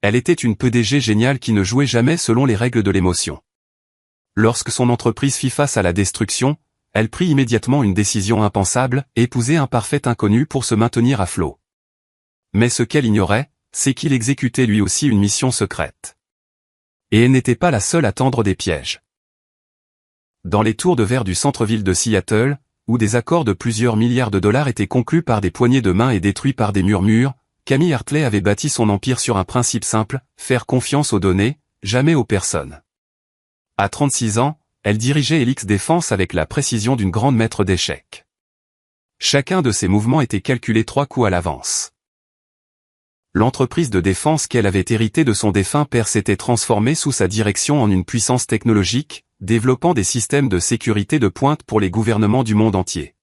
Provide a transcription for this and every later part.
Elle était une PDG géniale qui ne jouait jamais selon les règles de l'émotion. Lorsque son entreprise fit face à la destruction, elle prit immédiatement une décision impensable, épouser un parfait inconnu pour se maintenir à flot. Mais ce qu'elle ignorait, c'est qu'il exécutait lui aussi une mission secrète. Et elle n'était pas la seule à tendre des pièges. Dans les tours de verre du centre-ville de Seattle, où des accords de plusieurs milliards de dollars étaient conclus par des poignées de main et détruits par des murmures, Camille Hartley avait bâti son empire sur un principe simple, faire confiance aux données, jamais aux personnes. À 36 ans, elle dirigeait Helix Défense avec la précision d'une grande maître d'échecs. Chacun de ses mouvements était calculé 3 coups à l'avance. L'entreprise de défense qu'elle avait héritée de son défunt père s'était transformée sous sa direction en une puissance technologique, développant des systèmes de sécurité de pointe pour les gouvernements du monde entier.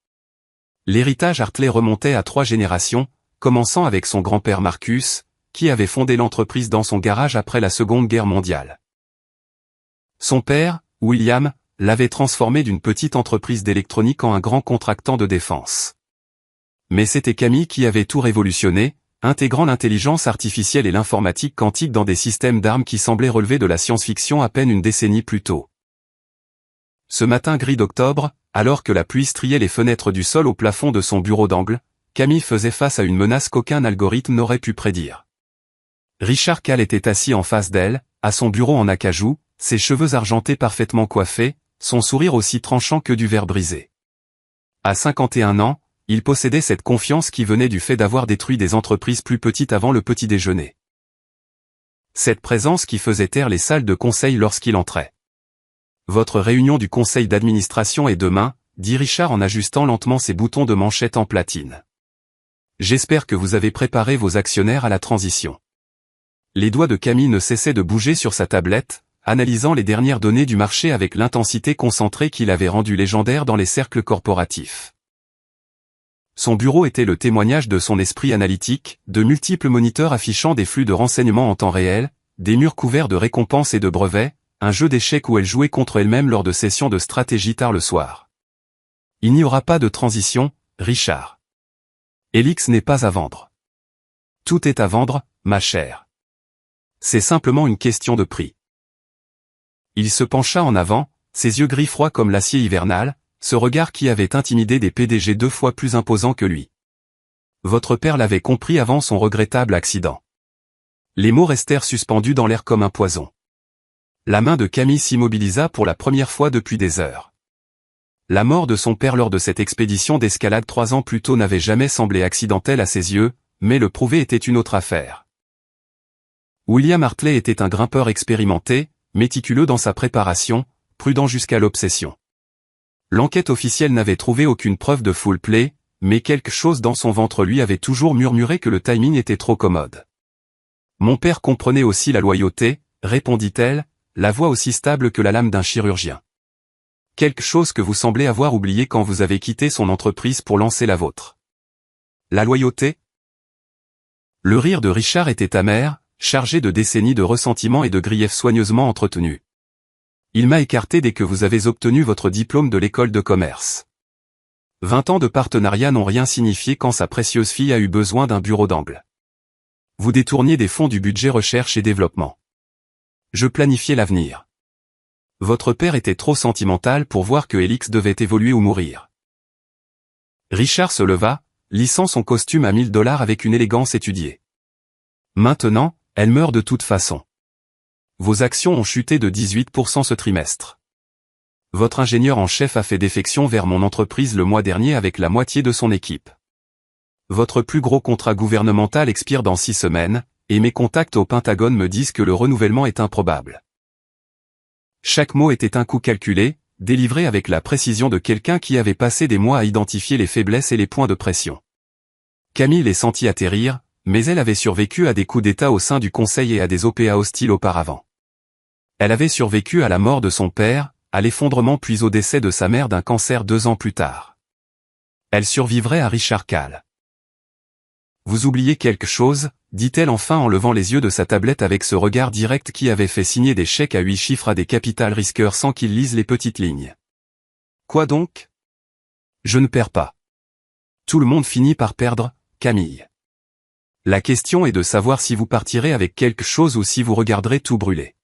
L'héritage Hartley remontait à 3 générations, commençant avec son grand-père Marcus, qui avait fondé l'entreprise dans son garage après la Seconde Guerre mondiale. Son père, William, l'avait transformé d'une petite entreprise d'électronique en un grand contractant de défense. Mais c'était Camille qui avait tout révolutionné, intégrant l'intelligence artificielle et l'informatique quantique dans des systèmes d'armes qui semblaient relever de la science-fiction à peine une décennie plus tôt. Ce matin gris d'octobre, alors que la pluie striait les fenêtres du sol au plafond de son bureau d'angle, Camille faisait face à une menace qu'aucun algorithme n'aurait pu prédire. Richard Kahl était assis en face d'elle, à son bureau en acajou, ses cheveux argentés parfaitement coiffés, son sourire aussi tranchant que du verre brisé. À 51 ans, il possédait cette confiance qui venait du fait d'avoir détruit des entreprises plus petites avant le petit déjeuner. Cette présence qui faisait taire les salles de conseil lorsqu'il entrait. Votre réunion du conseil d'administration est demain, dit Richard en ajustant lentement ses boutons de manchette en platine. J'espère que vous avez préparé vos actionnaires à la transition. Les doigts de Camille ne cessaient de bouger sur sa tablette, analysant les dernières données du marché avec l'intensité concentrée qui l'avait rendu légendaire dans les cercles corporatifs. Son bureau était le témoignage de son esprit analytique, de multiples moniteurs affichant des flux de renseignements en temps réel, des murs couverts de récompenses et de brevets, un jeu d'échecs où elle jouait contre elle-même lors de sessions de stratégie tard le soir. Il n'y aura pas de transition, Richard. Helix n'est pas à vendre. Tout est à vendre, ma chère. C'est simplement une question de prix. Il se pencha en avant, ses yeux gris froids comme l'acier hivernal, ce regard qui avait intimidé des PDG 2 fois plus imposants que lui. Votre père l'avait compris avant son regrettable accident. Les mots restèrent suspendus dans l'air comme un poison. La main de Camille s'immobilisa pour la première fois depuis des heures. La mort de son père lors de cette expédition d'escalade 3 ans plus tôt n'avait jamais semblé accidentelle à ses yeux, mais le prouver était une autre affaire. William Hartley était un grimpeur expérimenté, méticuleux dans sa préparation, prudent jusqu'à l'obsession. L'enquête officielle n'avait trouvé aucune preuve de foul play, mais quelque chose dans son ventre lui avait toujours murmuré que le timing était trop commode. Mon père comprenait aussi la loyauté, répondit-elle, la voix aussi stable que la lame d'un chirurgien. Quelque chose que vous semblez avoir oublié quand vous avez quitté son entreprise pour lancer la vôtre. La loyauté? Le rire de Richard était amer, chargé de décennies de ressentiment et de griefs soigneusement entretenus. Il m'a écarté dès que vous avez obtenu votre diplôme de l'école de commerce. 20 ans de partenariat n'ont rien signifié quand sa précieuse fille a eu besoin d'un bureau d'angle. Vous détourniez des fonds du budget recherche et développement. Je planifiais l'avenir. Votre père était trop sentimental pour voir que Helix devait évoluer ou mourir. Richard se leva, lissant son costume à $1000 avec une élégance étudiée. Maintenant, elle meurt de toute façon. Vos actions ont chuté de 18% ce trimestre. Votre ingénieur en chef a fait défection vers mon entreprise le mois dernier avec la moitié de son équipe. Votre plus gros contrat gouvernemental expire dans 6 semaines, et mes contacts au Pentagone me disent que le renouvellement est improbable. Chaque mot était un coup calculé, délivré avec la précision de quelqu'un qui avait passé des mois à identifier les faiblesses et les points de pression. Camille les sentit atterrir, mais elle avait survécu à des coups d'État au sein du Conseil et à des OPA hostiles auparavant. Elle avait survécu à la mort de son père, à l'effondrement puis au décès de sa mère d'un cancer 2 ans plus tard. Elle survivrait à Richard Kahl. Vous oubliez quelque chose, dit-elle enfin en levant les yeux de sa tablette avec ce regard direct qui avait fait signer des chèques à 8 chiffres à des capital risqueurs sans qu'ils lisent les petites lignes. Quoi donc? Je ne perds pas. Tout le monde finit par perdre, Camille. La question est de savoir si vous partirez avec quelque chose ou si vous regarderez tout brûler.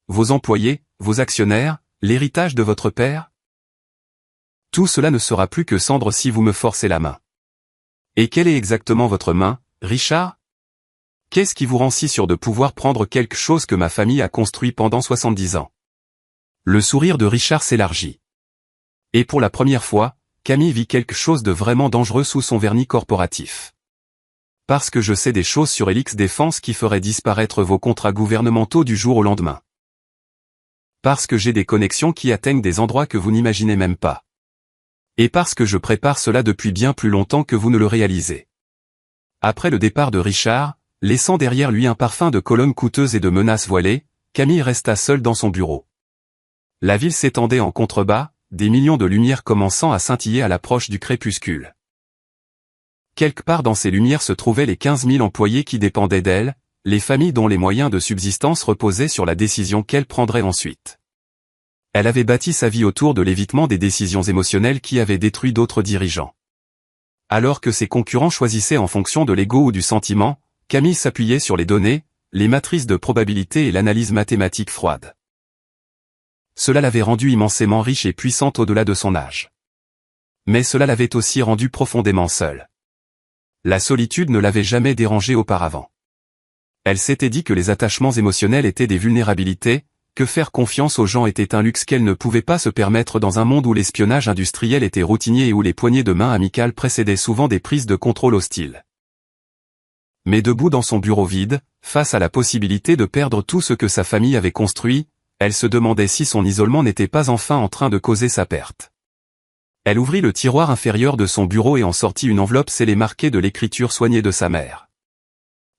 Vos employés, vos actionnaires, l'héritage de votre père? Tout cela ne sera plus que cendre si vous me forcez la main. Et quelle est exactement votre main, Richard? Qu'est-ce qui vous rend si sûr de pouvoir prendre quelque chose que ma famille a construit pendant 70 ans? Le sourire de Richard s'élargit. Et pour la première fois, Camille vit quelque chose de vraiment dangereux sous son vernis corporatif. Parce que je sais des choses sur Helix Défense qui feraient disparaître vos contrats gouvernementaux du jour au lendemain. Parce que j'ai des connexions qui atteignent des endroits que vous n'imaginez même pas. Et parce que je prépare cela depuis bien plus longtemps que vous ne le réalisez. Après le départ de Richard, laissant derrière lui un parfum de colonnes coûteuses et de menaces voilées, Camille resta seule dans son bureau. La ville s'étendait en contrebas, des millions de lumières commençant à scintiller à l'approche du crépuscule. Quelque part dans ces lumières se trouvaient les 15 000 employés qui dépendaient d'elle, les familles dont les moyens de subsistance reposaient sur la décision qu'elle prendrait ensuite. Elle avait bâti sa vie autour de l'évitement des décisions émotionnelles qui avaient détruit d'autres dirigeants. Alors que ses concurrents choisissaient en fonction de l'ego ou du sentiment, Camille s'appuyait sur les données, les matrices de probabilité et l'analyse mathématique froide. Cela l'avait rendue immensément riche et puissante au-delà de son âge. Mais cela l'avait aussi rendue profondément seule. La solitude ne l'avait jamais dérangée auparavant. Elle s'était dit que les attachements émotionnels étaient des vulnérabilités, que faire confiance aux gens était un luxe qu'elle ne pouvait pas se permettre dans un monde où l'espionnage industriel était routinier et où les poignées de main amicales précédaient souvent des prises de contrôle hostiles. Mais debout dans son bureau vide, face à la possibilité de perdre tout ce que sa famille avait construit, elle se demandait si son isolement n'était pas enfin en train de causer sa perte. Elle ouvrit le tiroir inférieur de son bureau et en sortit une enveloppe scellée marquée de l'écriture soignée de sa mère.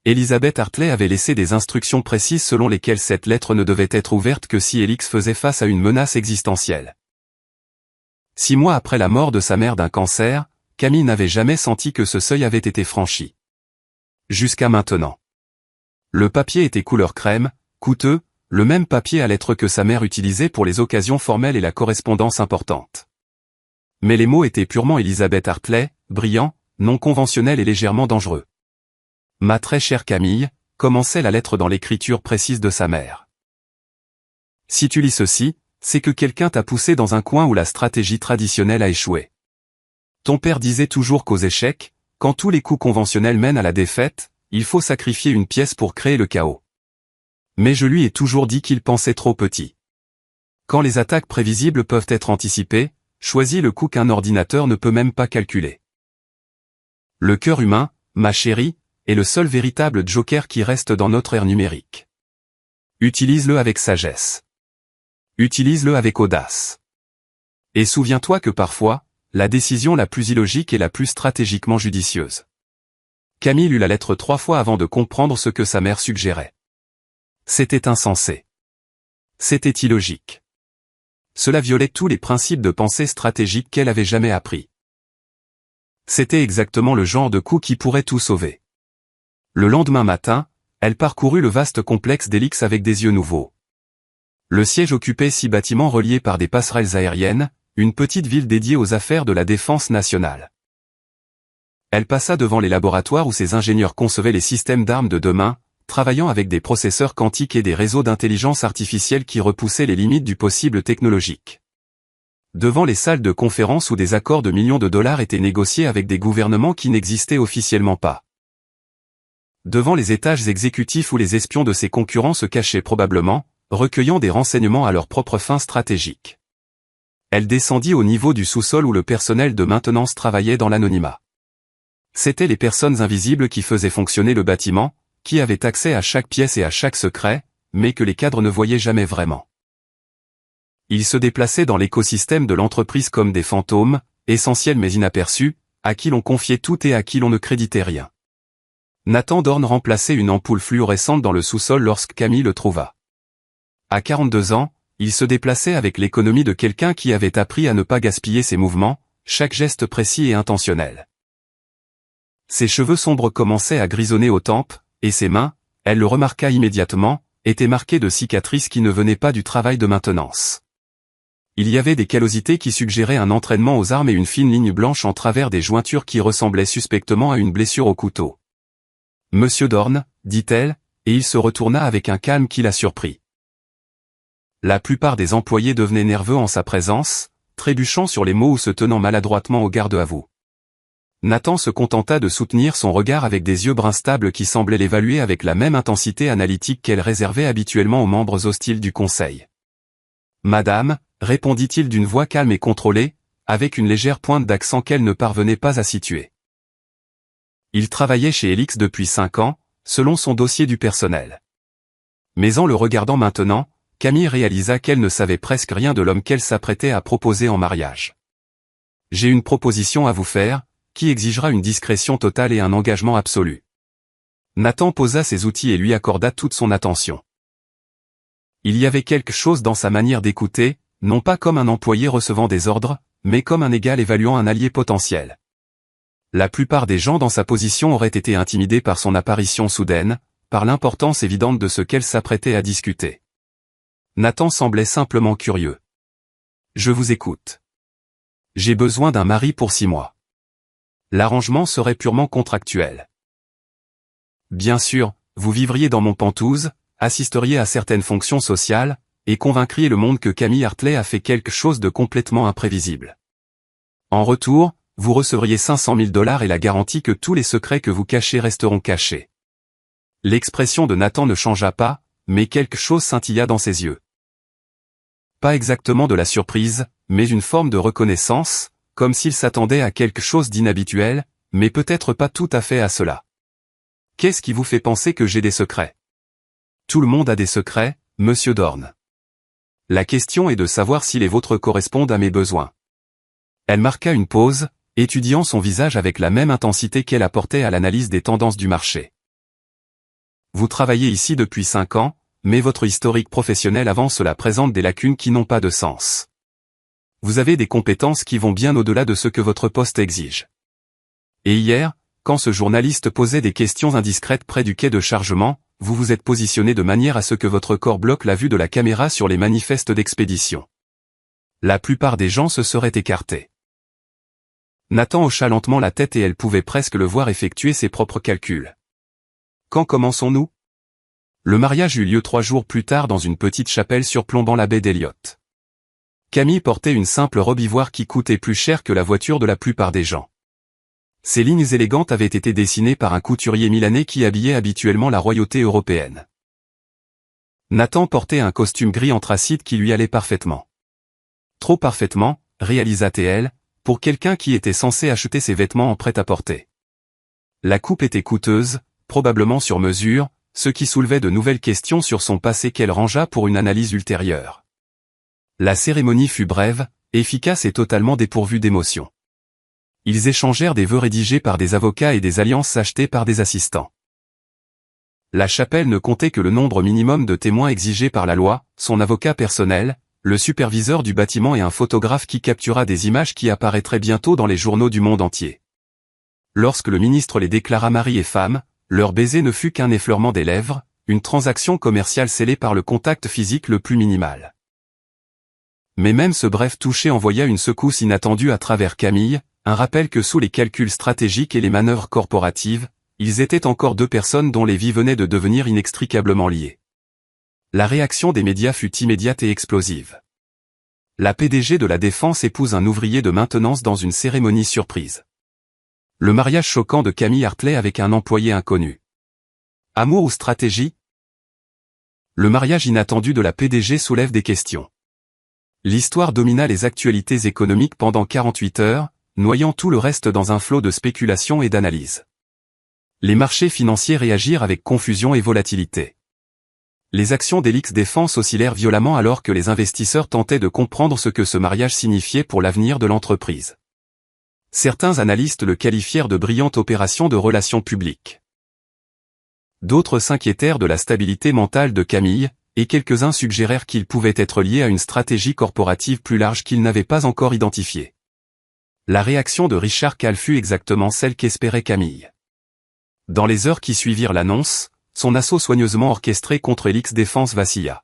Elizabeth Hartley avait laissé des instructions précises selon lesquelles cette lettre ne devait être ouverte que si Helix faisait face à une menace existentielle. 6 mois après la mort de sa mère d'un cancer, Camille n'avait jamais senti que ce seuil avait été franchi. Jusqu'à maintenant. Le papier était couleur crème, coûteux, le même papier à lettres que sa mère utilisait pour les occasions formelles et la correspondance importante. Mais les mots étaient purement Elizabeth Hartley, brillants, non conventionnels et légèrement dangereux. Ma très chère Camille, commençait la lettre dans l'écriture précise de sa mère. Si tu lis ceci, c'est que quelqu'un t'a poussé dans un coin où la stratégie traditionnelle a échoué. Ton père disait toujours qu'aux échecs, quand tous les coups conventionnels mènent à la défaite, il faut sacrifier une pièce pour créer le chaos. Mais je lui ai toujours dit qu'il pensait trop petit. Quand les attaques prévisibles peuvent être anticipées, choisis le coup qu'un ordinateur ne peut même pas calculer. Le cœur humain, ma chérie, est le seul véritable joker qui reste dans notre ère numérique. Utilise-le avec sagesse. Utilise-le avec audace. Et souviens-toi que parfois, la décision la plus illogique est la plus stratégiquement judicieuse. Camille lut la lettre 3 fois avant de comprendre ce que sa mère suggérait. C'était insensé. C'était illogique. Cela violait tous les principes de pensée stratégique qu'elle avait jamais appris. C'était exactement le genre de coup qui pourrait tout sauver. Le lendemain matin, elle parcourut le vaste complexe d'Helix avec des yeux nouveaux. Le siège occupait 6 bâtiments reliés par des passerelles aériennes, une petite ville dédiée aux affaires de la défense nationale. Elle passa devant les laboratoires où ses ingénieurs concevaient les systèmes d'armes de demain, travaillant avec des processeurs quantiques et des réseaux d'intelligence artificielle qui repoussaient les limites du possible technologique. Devant les salles de conférence où des accords de millions de dollars étaient négociés avec des gouvernements qui n'existaient officiellement pas. Devant les étages exécutifs où les espions de ses concurrents se cachaient probablement, recueillant des renseignements à leurs propres fins stratégiques. Elle descendit au niveau du sous-sol où le personnel de maintenance travaillait dans l'anonymat. C'étaient les personnes invisibles qui faisaient fonctionner le bâtiment, qui avaient accès à chaque pièce et à chaque secret, mais que les cadres ne voyaient jamais vraiment. Ils se déplaçaient dans l'écosystème de l'entreprise comme des fantômes, essentiels mais inaperçus, à qui l'on confiait tout et à qui l'on ne créditait rien. Nathan Dorn remplaçait une ampoule fluorescente dans le sous-sol lorsque Camille le trouva. À 42 ans, il se déplaçait avec l'économie de quelqu'un qui avait appris à ne pas gaspiller ses mouvements, chaque geste précis et intentionnel. Ses cheveux sombres commençaient à grisonner aux tempes, et ses mains, elle le remarqua immédiatement, étaient marquées de cicatrices qui ne venaient pas du travail de maintenance. Il y avait des callosités qui suggéraient un entraînement aux armes et une fine ligne blanche en travers des jointures qui ressemblaient suspectement à une blessure au couteau. Monsieur Dorn, dit-elle, et il se retourna avec un calme qui la surprit. La plupart des employés devenaient nerveux en sa présence, trébuchant sur les mots ou se tenant maladroitement au garde à vous. Nathan se contenta de soutenir son regard avec des yeux brunstables qui semblaient l'évaluer avec la même intensité analytique qu'elle réservait habituellement aux membres hostiles du conseil. « Madame », répondit-il d'une voix calme et contrôlée, avec une légère pointe d'accent qu'elle ne parvenait pas à situer. Il travaillait chez Elix depuis 5 ans, selon son dossier du personnel. Mais en le regardant maintenant, Camille réalisa qu'elle ne savait presque rien de l'homme qu'elle s'apprêtait à proposer en mariage. « J'ai une proposition à vous faire, qui exigera une discrétion totale et un engagement absolu. » Nathan posa ses outils et lui accorda toute son attention. Il y avait quelque chose dans sa manière d'écouter, non pas comme un employé recevant des ordres, mais comme un égal évaluant un allié potentiel. La plupart des gens dans sa position auraient été intimidés par son apparition soudaine, par l'importance évidente de ce qu'elle s'apprêtait à discuter. Nathan semblait simplement curieux. « Je vous écoute. J'ai besoin d'un mari pour 6 mois. L'arrangement serait purement contractuel. Bien sûr, vous vivriez dans mon Pentouse, assisteriez à certaines fonctions sociales, et convaincriez le monde que Camille Hartley a fait quelque chose de complètement imprévisible. En retour, vous recevriez 500 000 $ et la garantie que tous les secrets que vous cachez resteront cachés. » L'expression de Nathan ne changea pas, mais quelque chose scintilla dans ses yeux. Pas exactement de la surprise, mais une forme de reconnaissance, comme s'il s'attendait à quelque chose d'inhabituel, mais peut-être pas tout à fait à cela. « Qu'est-ce qui vous fait penser que j'ai des secrets ? » « Tout le monde a des secrets, Monsieur Dorn. La question est de savoir si les vôtres correspondent à mes besoins. » Elle marqua une pause, étudiant son visage avec la même intensité qu'elle apportait à l'analyse des tendances du marché. « Vous travaillez ici depuis 5 ans, mais votre historique professionnel avant cela présente des lacunes qui n'ont pas de sens. Vous avez des compétences qui vont bien au-delà de ce que votre poste exige. Et hier, quand ce journaliste posait des questions indiscrètes près du quai de chargement, vous vous êtes positionné de manière à ce que votre corps bloque la vue de la caméra sur les manifestes d'expédition. La plupart des gens se seraient écartés. » Nathan hocha lentement la tête et elle pouvait presque le voir effectuer ses propres calculs. « Quand commençons-nous ? » Le mariage eut lieu 3 jours plus tard dans une petite chapelle surplombant la baie d'Elliott. Camille portait une simple robe ivoire qui coûtait plus cher que la voiture de la plupart des gens. Ces lignes élégantes avaient été dessinées par un couturier milanais qui habillait habituellement la royauté européenne. Nathan portait un costume gris anthracite qui lui allait parfaitement. Trop parfaitement, réalisa-t-elle, pour quelqu'un qui était censé acheter ses vêtements en prêt-à-porter. La coupe était coûteuse, probablement sur mesure, ce qui soulevait de nouvelles questions sur son passé qu'elle rangea pour une analyse ultérieure. La cérémonie fut brève, efficace et totalement dépourvue d'émotion. Ils échangèrent des vœux rédigés par des avocats et des alliances achetées par des assistants. La chapelle ne comptait que le nombre minimum de témoins exigé par la loi, son avocat personnel, le superviseur du bâtiment et un photographe qui captura des images qui apparaîtraient bientôt dans les journaux du monde entier. Lorsque le ministre les déclara mari et femme, leur baiser ne fut qu'un effleurement des lèvres, une transaction commerciale scellée par le contact physique le plus minimal. Mais même ce bref toucher envoya une secousse inattendue à travers Camille, un rappel que sous les calculs stratégiques et les manœuvres corporatives, ils étaient encore 2 personnes dont les vies venaient de devenir inextricablement liées. La réaction des médias fut immédiate et explosive. La PDG de la Défense épouse un ouvrier de maintenance dans une cérémonie surprise. Le mariage choquant de Camille Hartley avec un employé inconnu. Amour ou stratégie ? Le mariage inattendu de la PDG soulève des questions. L'histoire domina les actualités économiques pendant 48 heures, noyant tout le reste dans un flot de spéculation et d'analyse. Les marchés financiers réagirent avec confusion et volatilité. Les actions d'Elix Défense oscillèrent violemment alors que les investisseurs tentaient de comprendre ce que ce mariage signifiait pour l'avenir de l'entreprise. Certains analystes le qualifièrent de brillante opération de relations publiques. D'autres s'inquiétèrent de la stabilité mentale de Camille, et quelques-uns suggérèrent qu'il pouvait être lié à une stratégie corporative plus large qu'ils n'avaient pas encore identifiée. La réaction de Richard Kahl fut exactement celle qu'espérait Camille. Dans les heures qui suivirent l'annonce, son assaut soigneusement orchestré contre Elix Défense vacilla.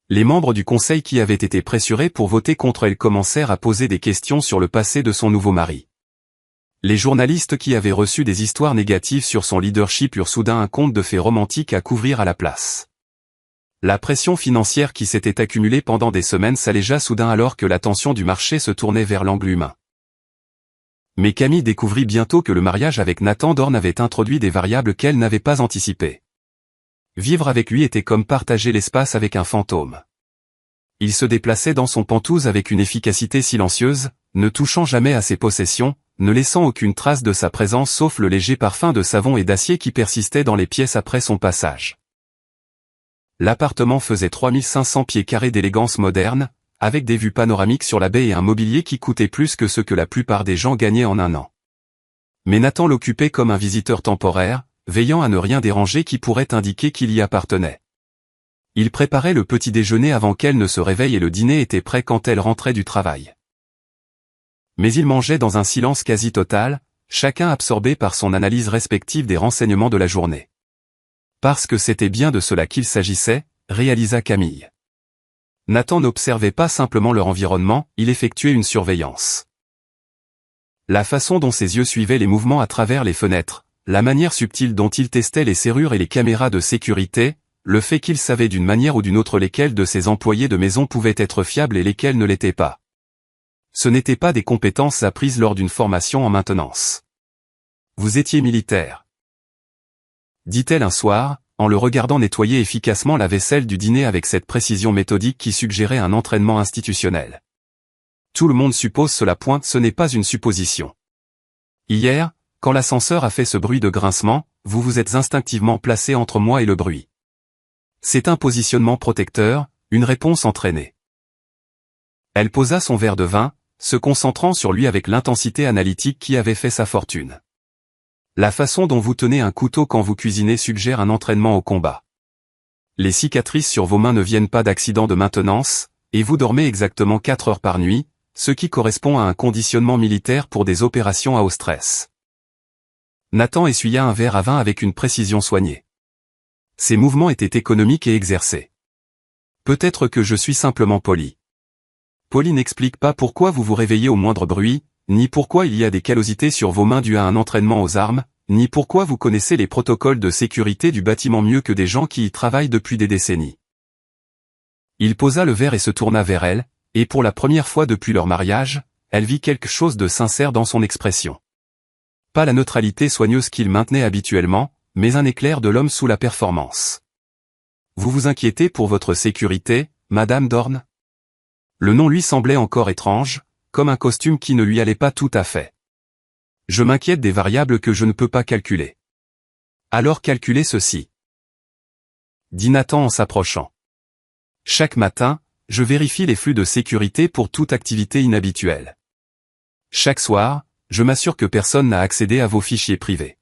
Les membres du conseil qui avaient été pressurés pour voter contre elle commencèrent à poser des questions sur le passé de son nouveau mari. Les journalistes qui avaient reçu des histoires négatives sur son leadership eurent soudain un conte de fées romantique à couvrir à la place. La pression financière qui s'était accumulée pendant des semaines s'allégea soudain alors que l'attention du marché se tournait vers l'angle humain. Mais Camille découvrit bientôt que le mariage avec Nathan Dorn avait introduit des variables qu'elle n'avait pas anticipées. Vivre avec lui était comme partager l'espace avec un fantôme. Il se déplaçait dans son pantouse avec une efficacité silencieuse, ne touchant jamais à ses possessions, ne laissant aucune trace de sa présence sauf le léger parfum de savon et d'acier qui persistait dans les pièces après son passage. L'appartement faisait 3500 pieds carrés d'élégance moderne, avec des vues panoramiques sur la baie et un mobilier qui coûtait plus que ce que la plupart des gens gagnaient en un an. Mais Nathan l'occupait comme un visiteur temporaire, veillant à ne rien déranger qui pourrait indiquer qu'il y appartenait. Il préparait le petit déjeuner avant qu'elle ne se réveille et le dîner était prêt quand elle rentrait du travail. Mais ils mangeaient dans un silence quasi total, chacun absorbé par son analyse respective des renseignements de la journée. Parce que c'était bien de cela qu'il s'agissait, réalisa Camille. Nathan n'observait pas simplement leur environnement, il effectuait une surveillance. La façon dont ses yeux suivaient les mouvements à travers les fenêtres, la manière subtile dont il testait les serrures et les caméras de sécurité, le fait qu'il savait d'une manière ou d'une autre lesquels de ses employés de maison pouvaient être fiables et lesquels ne l'étaient pas. Ce n'étaient pas des compétences apprises lors d'une formation en maintenance. Vous étiez militaire, dit-elle un soir, en le regardant nettoyer efficacement la vaisselle du dîner avec cette précision méthodique qui suggérait un entraînement institutionnel. Tout le monde suppose cela. Ce n'est pas une supposition. Hier, quand l'ascenseur a fait ce bruit de grincement, vous vous êtes instinctivement placé entre moi et le bruit. C'est un positionnement protecteur, une réponse entraînée. Elle posa son verre de vin, se concentrant sur lui avec l'intensité analytique qui avait fait sa fortune. La façon dont vous tenez un couteau quand vous cuisinez suggère un entraînement au combat. Les cicatrices sur vos mains ne viennent pas d'accidents de maintenance, et vous dormez exactement 4 heures par nuit, ce qui correspond à un conditionnement militaire pour des opérations à haut stress. Nathan essuya un verre à vin avec une précision soignée. Ses mouvements étaient économiques et exercés. Peut-être que je suis simplement poli. Poli n'explique pas pourquoi vous vous réveillez au moindre bruit, ni pourquoi il y a des callosités sur vos mains dues à un entraînement aux armes, ni pourquoi vous connaissez les protocoles de sécurité du bâtiment mieux que des gens qui y travaillent depuis des décennies. Il posa le verre et se tourna vers elle, et pour la première fois depuis leur mariage, elle vit quelque chose de sincère dans son expression. Pas la neutralité soigneuse qu'il maintenait habituellement, mais un éclair de l'homme sous la performance. Vous vous inquiétez pour votre sécurité, Madame Dorn ? Le nom lui semblait encore étrange, comme un costume qui ne lui allait pas tout à fait. Je m'inquiète des variables que je ne peux pas calculer. Alors calculez ceci, dit Nathan en s'approchant. Chaque matin, je vérifie les flux de sécurité pour toute activité inhabituelle. Chaque soir, je m'assure que personne n'a accédé à vos fichiers privés.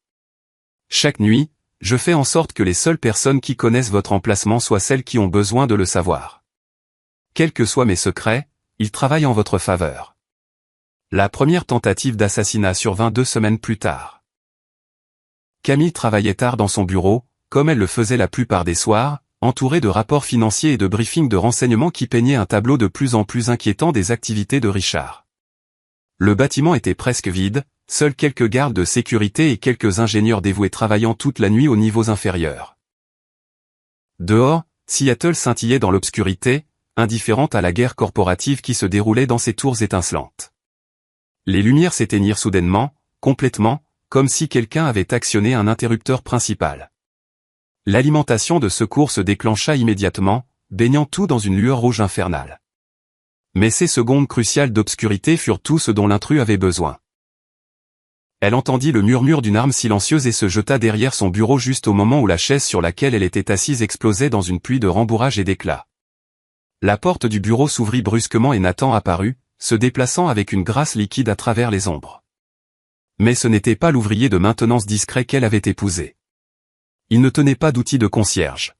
Chaque nuit, je fais en sorte que les seules personnes qui connaissent votre emplacement soient celles qui ont besoin de le savoir. Quels que soient mes secrets, ils travaillent en votre faveur. La première tentative d'assassinat survint 2 semaines plus tard. Camille travaillait tard dans son bureau, comme elle le faisait la plupart des soirs, entourée de rapports financiers et de briefings de renseignements qui peignaient un tableau de plus en plus inquiétant des activités de Richard. Le bâtiment était presque vide, seuls quelques gardes de sécurité et quelques ingénieurs dévoués travaillant toute la nuit aux niveaux inférieurs. Dehors, Seattle scintillait dans l'obscurité, indifférente à la guerre corporative qui se déroulait dans ses tours étincelantes. Les lumières s'éteignirent soudainement, complètement, comme si quelqu'un avait actionné un interrupteur principal. L'alimentation de secours se déclencha immédiatement, baignant tout dans une lueur rouge infernale. Mais ces secondes cruciales d'obscurité furent tout ce dont l'intrus avait besoin. Elle entendit le murmure d'une arme silencieuse et se jeta derrière son bureau juste au moment où la chaise sur laquelle elle était assise explosait dans une pluie de rembourrage et d'éclats. La porte du bureau s'ouvrit brusquement et Nathan apparut, se déplaçant avec une grâce liquide à travers les ombres. Mais ce n'était pas l'ouvrier de maintenance discret qu'elle avait épousé. Il ne tenait pas d'outil de concierge.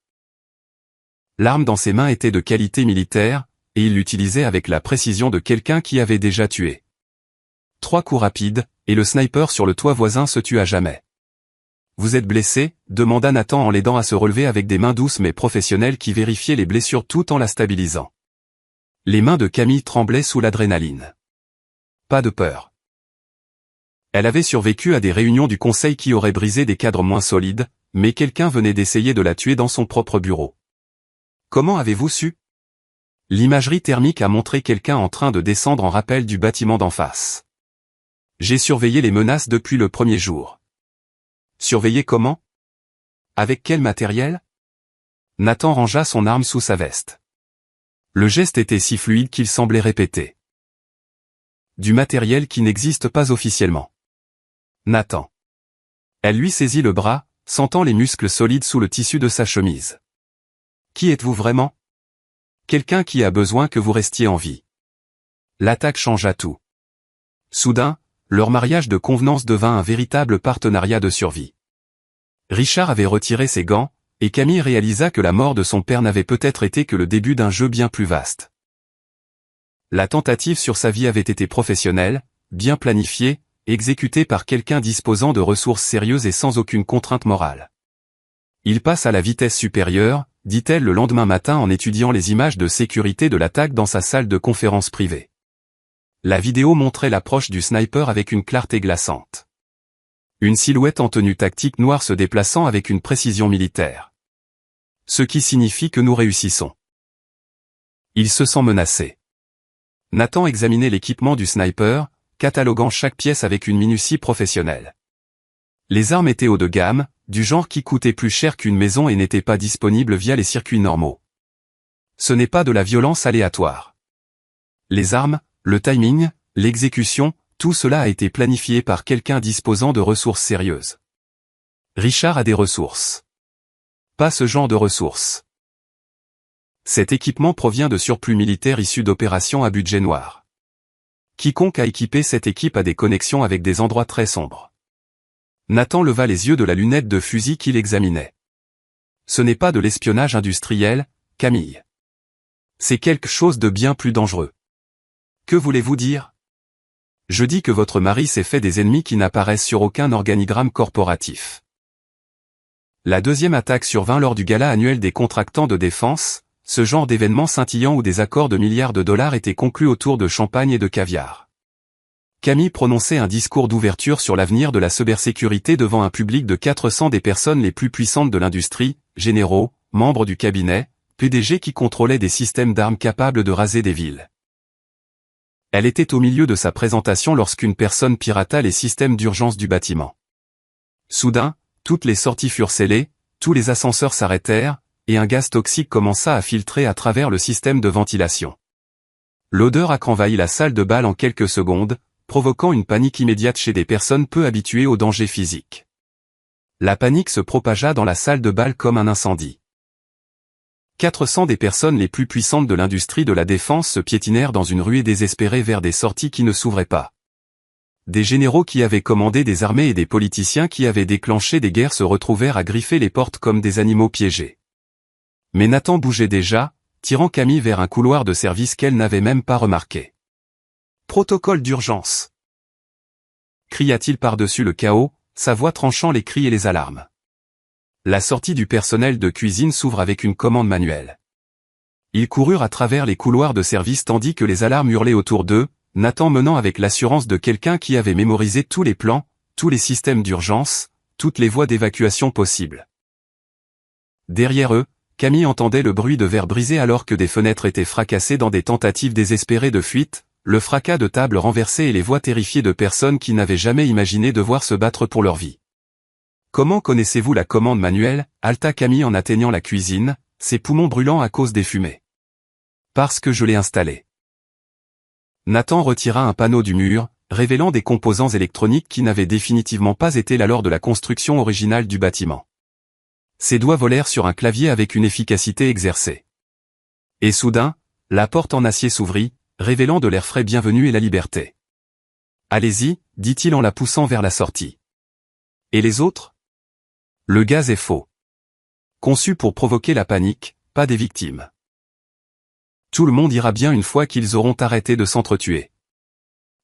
L'arme dans ses mains était de qualité militaire, et il l'utilisait avec la précision de quelqu'un qui avait déjà tué. 3 coups rapides, et le sniper sur le toit voisin se tua jamais. « Vous êtes blessé ?» demanda Nathan en l'aidant à se relever avec des mains douces mais professionnelles qui vérifiaient les blessures tout en la stabilisant. Les mains de Camille tremblaient sous l'adrénaline. Pas de peur. Elle avait survécu à des réunions du conseil qui auraient brisé des cadres moins solides, mais quelqu'un venait d'essayer de la tuer dans son propre bureau. Comment avez-vous su? L'imagerie thermique a montré quelqu'un en train de descendre en rappel du bâtiment d'en face. J'ai surveillé les menaces depuis le premier jour. Surveillé comment? Avec quel matériel? Nathan rangea son arme sous sa veste. Le geste était si fluide qu'il semblait répéter. Du matériel qui n'existe pas officiellement. Nathan. Elle lui saisit le bras, sentant les muscles solides sous le tissu de sa chemise. Qui êtes-vous vraiment? Quelqu'un qui a besoin que vous restiez en vie. L'attaque changea tout. Soudain, leur mariage de convenance devint un véritable partenariat de survie. Richard avait retiré ses gants, et Camille réalisa que la mort de son père n'avait peut-être été que le début d'un jeu bien plus vaste. La tentative sur sa vie avait été professionnelle, bien planifiée, exécutée par quelqu'un disposant de ressources sérieuses et sans aucune contrainte morale. Il passe à la vitesse supérieure, dit-elle le lendemain matin en étudiant les images de sécurité de l'attaque dans sa salle de conférence privée. La vidéo montrait l'approche du sniper avec une clarté glaçante. Une silhouette en tenue tactique noire se déplaçant avec une précision militaire. Ce qui signifie que nous réussissons. Il se sent menacé. Nathan examinait l'équipement du sniper, cataloguant chaque pièce avec une minutie professionnelle. Les armes étaient haut de gamme, du genre qui coûtait plus cher qu'une maison et n'étaient pas disponibles via les circuits normaux. Ce n'est pas de la violence aléatoire. Les armes, le timing, l'exécution, tout cela a été planifié par quelqu'un disposant de ressources sérieuses. Richard a des ressources. Pas ce genre de ressources. Cet équipement provient de surplus militaires issus d'opérations à budget noir. Quiconque a équipé cette équipe a des connexions avec des endroits très sombres. Nathan leva les yeux de la lunette de fusil qu'il examinait. Ce n'est pas de l'espionnage industriel, Camille. C'est quelque chose de bien plus dangereux. Que voulez-vous dire? Je dis que votre mari s'est fait des ennemis qui n'apparaissent sur aucun organigramme corporatif. La deuxième attaque survint lors du gala annuel des contractants de défense, ce genre d'événement scintillant où des accords de milliards de dollars étaient conclus autour de champagne et de caviar. Camille prononçait un discours d'ouverture sur l'avenir de la cybersécurité devant un public de 400 des personnes les plus puissantes de l'industrie, généraux, membres du cabinet, PDG qui contrôlaient des systèmes d'armes capables de raser des villes. Elle était au milieu de sa présentation lorsqu'une personne pirata les systèmes d'urgence du bâtiment. Soudain, toutes les sorties furent scellées, tous les ascenseurs s'arrêtèrent, et un gaz toxique commença à filtrer à travers le système de ventilation. L'odeur a envahi la salle de bal en quelques secondes, provoquant une panique immédiate chez des personnes peu habituées aux dangers physiques. La panique se propagea dans la salle de bal comme un incendie. 400 des personnes les plus puissantes de l'industrie de la défense se piétinèrent dans une ruée désespérée vers des sorties qui ne s'ouvraient pas. Des généraux qui avaient commandé des armées et des politiciens qui avaient déclenché des guerres se retrouvèrent à griffer les portes comme des animaux piégés. Mais Nathan bougeait déjà, tirant Camille vers un couloir de service qu'elle n'avait même pas remarqué. « Protocole d'urgence !» cria-t-il par-dessus le chaos, sa voix tranchant les cris et les alarmes. La sortie du personnel de cuisine s'ouvre avec une commande manuelle. Ils coururent à travers les couloirs de service tandis que les alarmes hurlaient autour d'eux, Nathan menant avec l'assurance de quelqu'un qui avait mémorisé tous les plans, tous les systèmes d'urgence, toutes les voies d'évacuation possibles. Derrière eux, Camille entendait le bruit de verre brisé alors que des fenêtres étaient fracassées dans des tentatives désespérées de fuite, le fracas de tables renversées et les voix terrifiées de personnes qui n'avaient jamais imaginé devoir se battre pour leur vie. « Comment connaissez-vous la commande manuelle » halta Camille en atteignant la cuisine, ses poumons brûlant à cause des fumées. « Parce que je l'ai installée. » Nathan retira un panneau du mur, révélant des composants électroniques qui n'avaient définitivement pas été là lors de la construction originale du bâtiment. Ses doigts volèrent sur un clavier avec une efficacité exercée. Et soudain, la porte en acier s'ouvrit, révélant de l'air frais bienvenu et la liberté. « Allez-y » dit-il en la poussant vers la sortie. « Et les autres ? » Le gaz est faux. Conçu pour provoquer la panique, pas des victimes. Tout le monde ira bien une fois qu'ils auront arrêté de s'entretuer.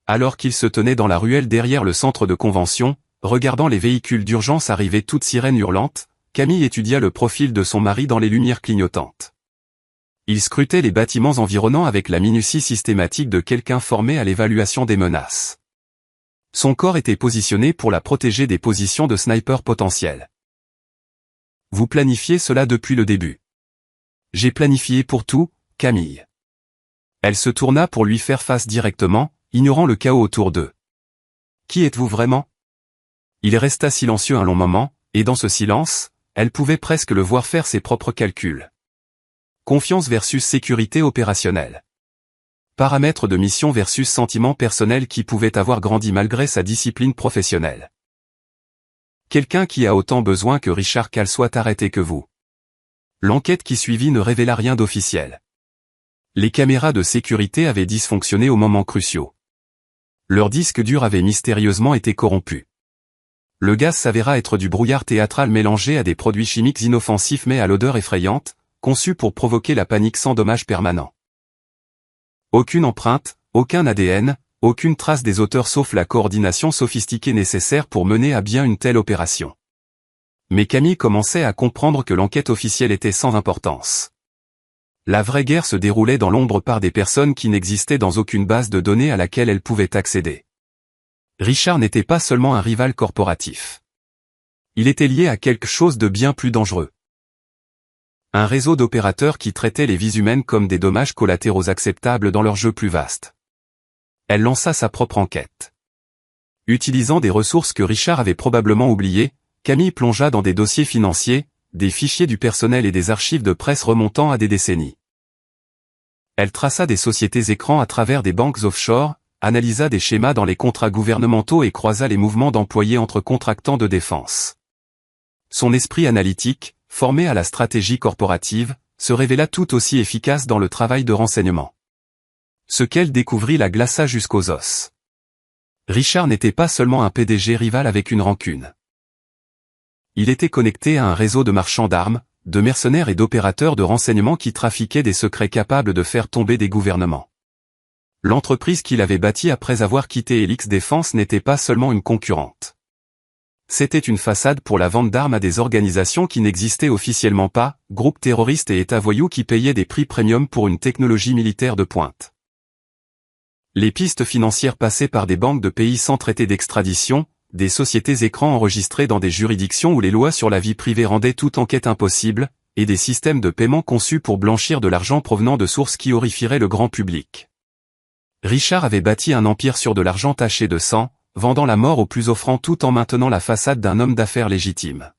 Alors qu'il se tenait dans la ruelle derrière le centre de convention, regardant les véhicules d'urgence arriver toutes sirènes hurlantes, Camille étudia le profil de son mari dans les lumières clignotantes. Il scrutait les bâtiments environnants avec la minutie systématique de quelqu'un formé à l'évaluation des menaces. Son corps était positionné pour la protéger des positions de sniper potentielles. Vous planifiez cela depuis le début. J'ai planifié pour tout, Camille. Elle se tourna pour lui faire face directement, ignorant le chaos autour d'eux. Qui êtes-vous vraiment? Il resta silencieux un long moment, et dans ce silence, elle pouvait presque le voir faire ses propres calculs. Confiance versus sécurité opérationnelle. Paramètres de mission versus sentiment personnel qui pouvait avoir grandi malgré sa discipline professionnelle. Quelqu'un qui a autant besoin que Richard Kahl soit arrêté que vous. L'enquête qui suivit ne révéla rien d'officiel. Les caméras de sécurité avaient dysfonctionné aux moments cruciaux. Leur disque dur avait mystérieusement été corrompu. Le gaz s'avéra être du brouillard théâtral mélangé à des produits chimiques inoffensifs mais à l'odeur effrayante, conçus pour provoquer la panique sans dommage permanent. Aucune empreinte, aucun ADN, aucune trace des auteurs sauf la coordination sophistiquée nécessaire pour mener à bien une telle opération. Mais Camille commençait à comprendre que l'enquête officielle était sans importance. La vraie guerre se déroulait dans l'ombre par des personnes qui n'existaient dans aucune base de données à laquelle elle pouvait accéder. Richard n'était pas seulement un rival corporatif. Il était lié à quelque chose de bien plus dangereux. Un réseau d'opérateurs qui traitaient les vies humaines comme des dommages collatéraux acceptables dans leur jeu plus vaste. Elle lança sa propre enquête. Utilisant des ressources que Richard avait probablement oubliées, Camille plongea dans des dossiers financiers, des fichiers du personnel et des archives de presse remontant à des décennies. Elle traça des sociétés écrans à travers des banques offshore, analysa des schémas dans les contrats gouvernementaux et croisa les mouvements d'employés entre contractants de défense. Son esprit analytique, formé à la stratégie corporative, se révéla tout aussi efficace dans le travail de renseignement. Ce qu'elle découvrit la glaça jusqu'aux os. Richard n'était pas seulement un PDG rival avec une rancune. Il était connecté à un réseau de marchands d'armes, de mercenaires et d'opérateurs de renseignement qui trafiquaient des secrets capables de faire tomber des gouvernements. L'entreprise qu'il avait bâtie après avoir quitté Helix Défense n'était pas seulement une concurrente. C'était une façade pour la vente d'armes à des organisations qui n'existaient officiellement pas, groupes terroristes et États voyous qui payaient des prix premium pour une technologie militaire de pointe. Les pistes financières passaient par des banques de pays sans traité d'extradition, des sociétés écrans enregistrées dans des juridictions où les lois sur la vie privée rendaient toute enquête impossible, et des systèmes de paiement conçus pour blanchir de l'argent provenant de sources qui horrifieraient le grand public. Richard avait bâti un empire sur de l'argent taché de sang, vendant la mort aux plus offrants tout en maintenant la façade d'un homme d'affaires légitime.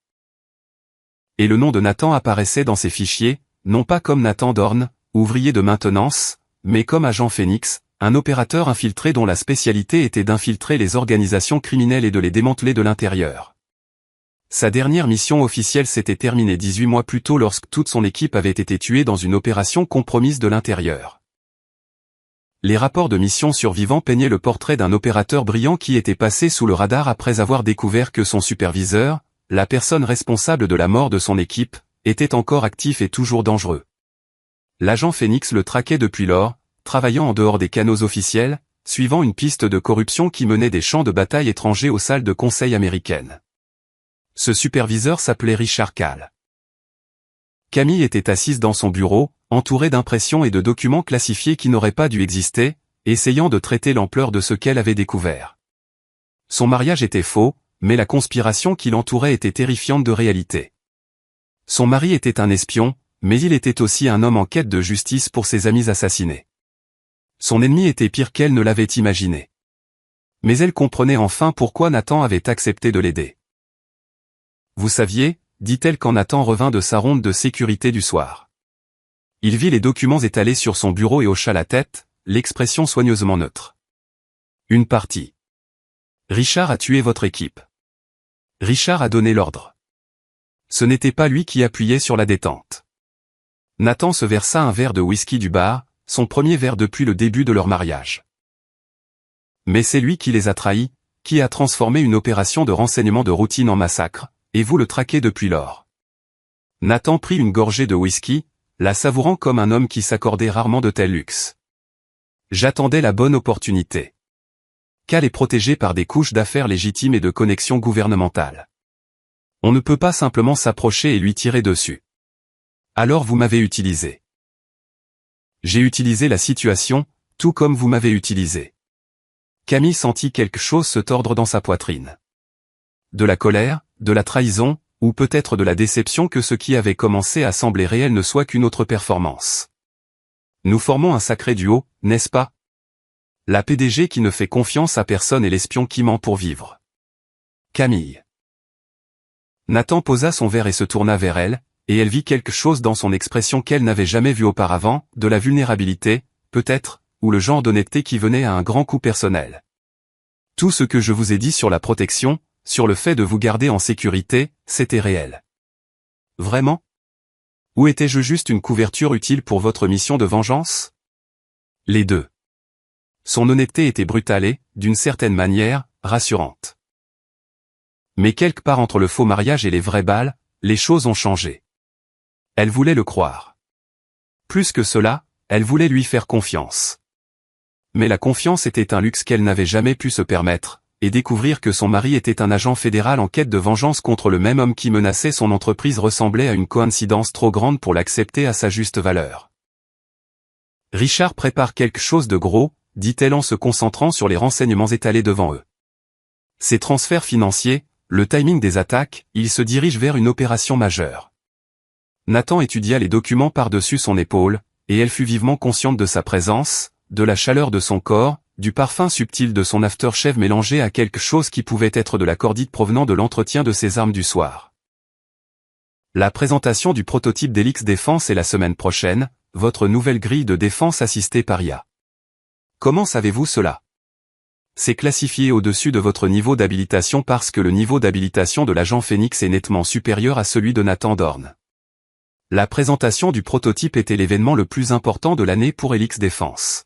Et le nom de Nathan apparaissait dans ses fichiers, non pas comme Nathan Dorn, ouvrier de maintenance, mais comme agent Phoenix, un opérateur infiltré dont la spécialité était d'infiltrer les organisations criminelles et de les démanteler de l'intérieur. Sa dernière mission officielle s'était terminée 18 mois plus tôt lorsque toute son équipe avait été tuée dans une opération compromise de l'intérieur. Les rapports de mission survivants peignaient le portrait d'un opérateur brillant qui était passé sous le radar après avoir découvert que son superviseur, la personne responsable de la mort de son équipe, était encore actif et toujours dangereux. L'agent Phoenix le traquait depuis lors, travaillant en dehors des canaux officiels, suivant une piste de corruption qui menait des champs de bataille étrangers aux salles de conseil américaines. Ce superviseur s'appelait Richard Kahl. Camille était assise dans son bureau, entourée d'impressions et de documents classifiés qui n'auraient pas dû exister, essayant de traiter l'ampleur de ce qu'elle avait découvert. Son mariage était faux, mais la conspiration qui l'entourait était terrifiante de réalité. Son mari était un espion, mais il était aussi un homme en quête de justice pour ses amis assassinés. Son ennemi était pire qu'elle ne l'avait imaginé. Mais elle comprenait enfin pourquoi Nathan avait accepté de l'aider. Vous saviez, dit-elle quand Nathan revint de sa ronde de sécurité du soir. Il vit les documents étalés sur son bureau et hocha la tête, l'expression soigneusement neutre. Une partie. Richard a tué votre équipe. Richard a donné l'ordre. Ce n'était pas lui qui appuyait sur la détente. Nathan se versa un verre de whisky du bar, son premier verre depuis le début de leur mariage. Mais c'est lui qui les a trahis, qui a transformé une opération de renseignement de routine en massacre, et vous le traquez depuis lors. Nathan prit une gorgée de whisky, la savourant comme un homme qui s'accordait rarement de tels luxes. J'attendais la bonne opportunité. Kahl est protégé par des couches d'affaires légitimes et de connexions gouvernementales. On ne peut pas simplement s'approcher et lui tirer dessus. Alors vous m'avez utilisé. J'ai utilisé la situation, tout comme vous m'avez utilisé. Camille sentit quelque chose se tordre dans sa poitrine. De la colère, de la trahison, ou peut-être de la déception que ce qui avait commencé à sembler réel ne soit qu'une autre performance. Nous formons un sacré duo, n'est-ce pas? La PDG qui ne fait confiance à personne et l'espion qui ment pour vivre. Camille. Nathan posa son verre et se tourna vers elle, et elle vit quelque chose dans son expression qu'elle n'avait jamais vu auparavant, de la vulnérabilité, peut-être, ou le genre d'honnêteté qui venait à un grand coup personnel. Tout ce que je vous ai dit sur la protection, sur le fait de vous garder en sécurité, c'était réel. Vraiment? Ou étais-je juste une couverture utile pour votre mission de vengeance? Les deux. Son honnêteté était brutale et, d'une certaine manière, rassurante. Mais quelque part entre le faux mariage et les vrais bals, les choses ont changé. Elle voulait le croire. Plus que cela, elle voulait lui faire confiance. Mais la confiance était un luxe qu'elle n'avait jamais pu se permettre, et découvrir que son mari était un agent fédéral en quête de vengeance contre le même homme qui menaçait son entreprise ressemblait à une coïncidence trop grande pour l'accepter à sa juste valeur. Richard prépare quelque chose de gros, dit-elle en se concentrant sur les renseignements étalés devant eux. Ces transferts financiers, le timing des attaques, il se dirige vers une opération majeure. Nathan étudia les documents par-dessus son épaule, et elle fut vivement consciente de sa présence, de la chaleur de son corps, du parfum subtil de son aftershave mélangé à quelque chose qui pouvait être de la cordite provenant de l'entretien de ses armes du soir. La présentation du prototype d'Helix Défense est la semaine prochaine, votre nouvelle grille de défense assistée par IA. Comment savez-vous cela? C'est classifié au-dessus de votre niveau d'habilitation parce que le niveau d'habilitation de l'agent Phoenix est nettement supérieur à celui de Nathan Dorn. La présentation du prototype était l'événement le plus important de l'année pour Helix Défense.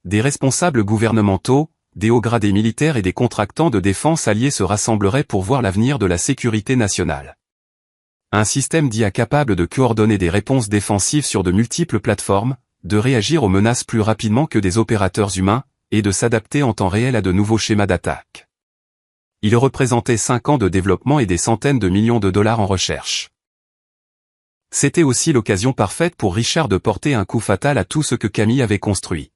Des responsables gouvernementaux, des hauts gradés militaires et des contractants de défense alliés se rassembleraient pour voir l'avenir de la sécurité nationale. Un système d'IA capable de coordonner des réponses défensives sur de multiples plateformes, de réagir aux menaces plus rapidement que des opérateurs humains, et de s'adapter en temps réel à de nouveaux schémas d'attaque. Il représentait 5 ans de développement et des centaines de millions de dollars en recherche. C'était aussi l'occasion parfaite pour Richard de porter un coup fatal à tout ce que Camille avait construit.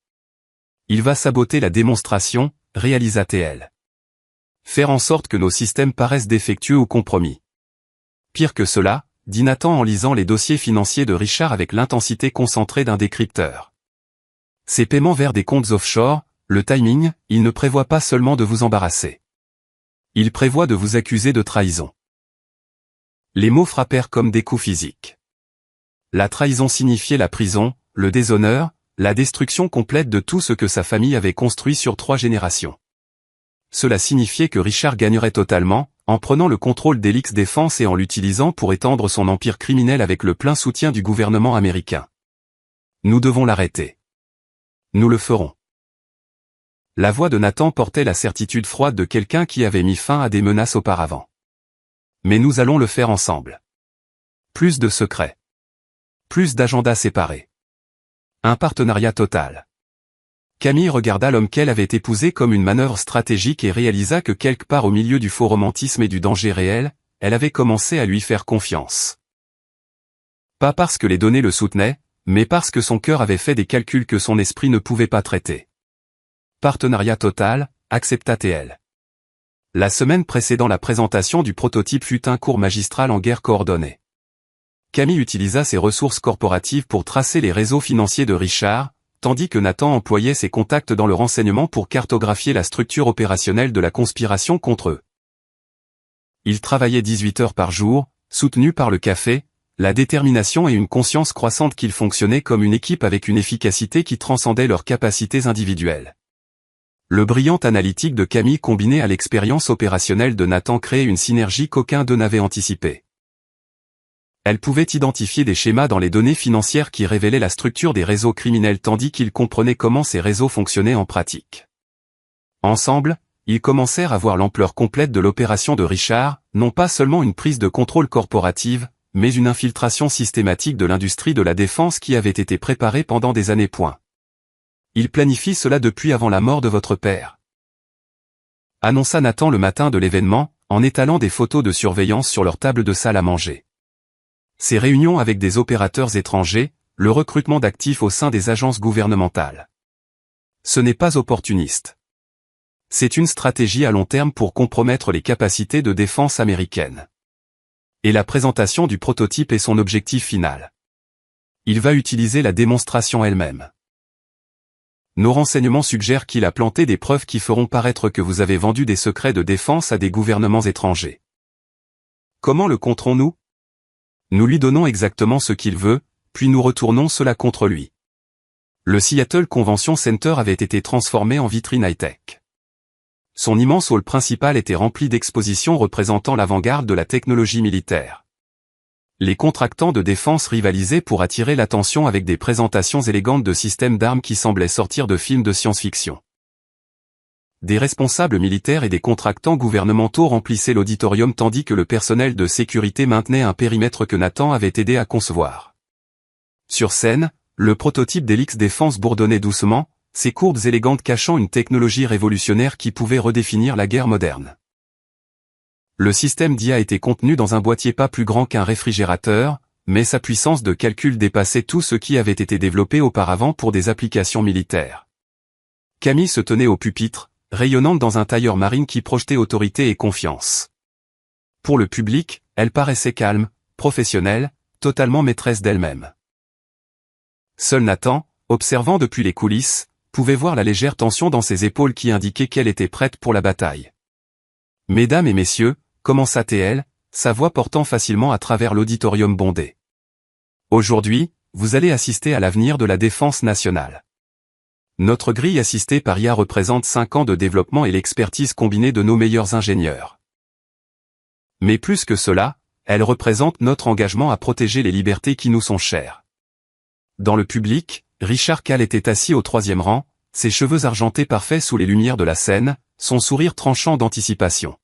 Il va saboter la démonstration, réalisa-t-elle. Faire en sorte que nos systèmes paraissent défectueux ou compromis. Pire que cela, dit Nathan en lisant les dossiers financiers de Richard avec l'intensité concentrée d'un décrypteur. Ces paiements vers des comptes offshore, le timing, il ne prévoit pas seulement de vous embarrasser. Il prévoit de vous accuser de trahison. Les mots frappèrent comme des coups physiques. La trahison signifiait la prison, le déshonneur, la destruction complète de tout ce que sa famille avait construit sur 3 générations. Cela signifiait que Richard gagnerait totalement, en prenant le contrôle d'Helix Défense et en l'utilisant pour étendre son empire criminel avec le plein soutien du gouvernement américain. Nous devons l'arrêter. Nous le ferons. La voix de Nathan portait la certitude froide de quelqu'un qui avait mis fin à des menaces auparavant. Mais nous allons le faire ensemble. Plus de secrets. Plus d'agendas séparés. Un partenariat total. Camille regarda l'homme qu'elle avait épousé comme une manœuvre stratégique et réalisa que quelque part au milieu du faux romantisme et du danger réel, elle avait commencé à lui faire confiance. Pas parce que les données le soutenaient, mais parce que son cœur avait fait des calculs que son esprit ne pouvait pas traiter. Partenariat total, accepta-t-elle. La semaine précédant la présentation du prototype fut un cours magistral en guerre coordonnée. Camille utilisa ses ressources corporatives pour tracer les réseaux financiers de Richard, tandis que Nathan employait ses contacts dans le renseignement pour cartographier la structure opérationnelle de la conspiration contre eux. Ils travaillaient 18 heures par jour, soutenus par le café, la détermination et une conscience croissante qu'ils fonctionnaient comme une équipe avec une efficacité qui transcendait leurs capacités individuelles. Le brillant analytique de Camille combiné à l'expérience opérationnelle de Nathan créait une synergie qu'aucun d'eux n'avait anticipée. Elle pouvait identifier des schémas dans les données financières qui révélaient la structure des réseaux criminels tandis qu'ils comprenaient comment ces réseaux fonctionnaient en pratique. Ensemble, ils commencèrent à voir l'ampleur complète de l'opération de Richard, non pas seulement une prise de contrôle corporative, mais une infiltration systématique de l'industrie de la défense qui avait été préparée pendant des années. Il planifie cela depuis avant la mort de votre père. Annonça Nathan le matin de l'événement, en étalant des photos de surveillance sur leur table de salle à manger. Ces réunions avec des opérateurs étrangers, le recrutement d'actifs au sein des agences gouvernementales. Ce n'est pas opportuniste. C'est une stratégie à long terme pour compromettre les capacités de défense américaines. Et la présentation du prototype est son objectif final. Il va utiliser la démonstration elle-même. Nos renseignements suggèrent qu'il a planté des preuves qui feront paraître que vous avez vendu des secrets de défense à des gouvernements étrangers. Comment le compterons-nous? Nous lui donnons exactement ce qu'il veut, puis nous retournons cela contre lui. Le Seattle Convention Center avait été transformé en vitrine high-tech. Son immense hall principal était rempli d'expositions représentant l'avant-garde de la technologie militaire. Les contractants de défense rivalisaient pour attirer l'attention avec des présentations élégantes de systèmes d'armes qui semblaient sortir de films de science-fiction. Des responsables militaires et des contractants gouvernementaux remplissaient l'auditorium tandis que le personnel de sécurité maintenait un périmètre que Nathan avait aidé à concevoir. Sur scène, le prototype d'Helix Défense bourdonnait doucement, ses courbes élégantes cachant une technologie révolutionnaire qui pouvait redéfinir la guerre moderne. Le système d'IA était contenu dans un boîtier pas plus grand qu'un réfrigérateur, mais sa puissance de calcul dépassait tout ce qui avait été développé auparavant pour des applications militaires. Camille se tenait au pupitre, rayonnante dans un tailleur marine qui projetait autorité et confiance. Pour le public, elle paraissait calme, professionnelle, totalement maîtresse d'elle-même. Seul Nathan, observant depuis les coulisses, pouvait voir la légère tension dans ses épaules qui indiquait qu'elle était prête pour la bataille. « Mesdames et messieurs », commença-t-elle, sa voix portant facilement à travers l'auditorium bondé. « Aujourd'hui, vous allez assister à l'avenir de la défense nationale. Notre grille assistée par IA représente 5 ans de développement et l'expertise combinée de nos meilleurs ingénieurs. Mais plus que cela, elle représente notre engagement à protéger les libertés qui nous sont chères. » Dans le public, Richard Kahl était assis au 3e rang, ses cheveux argentés parfaits sous les lumières de la scène, son sourire tranchant d'anticipation.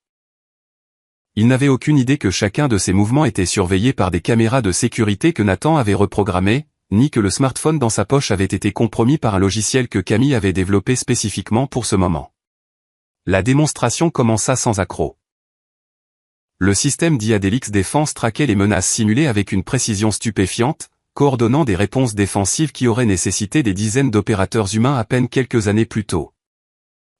Il n'avait aucune idée que chacun de ses mouvements était surveillé par des caméras de sécurité que Nathan avait reprogrammées, ni que le smartphone dans sa poche avait été compromis par un logiciel que Camille avait développé spécifiquement pour ce moment. La démonstration commença sans accroc. Le système d'IA d'Helix Défense traquait les menaces simulées avec une précision stupéfiante, coordonnant des réponses défensives qui auraient nécessité des dizaines d'opérateurs humains à peine quelques années plus tôt.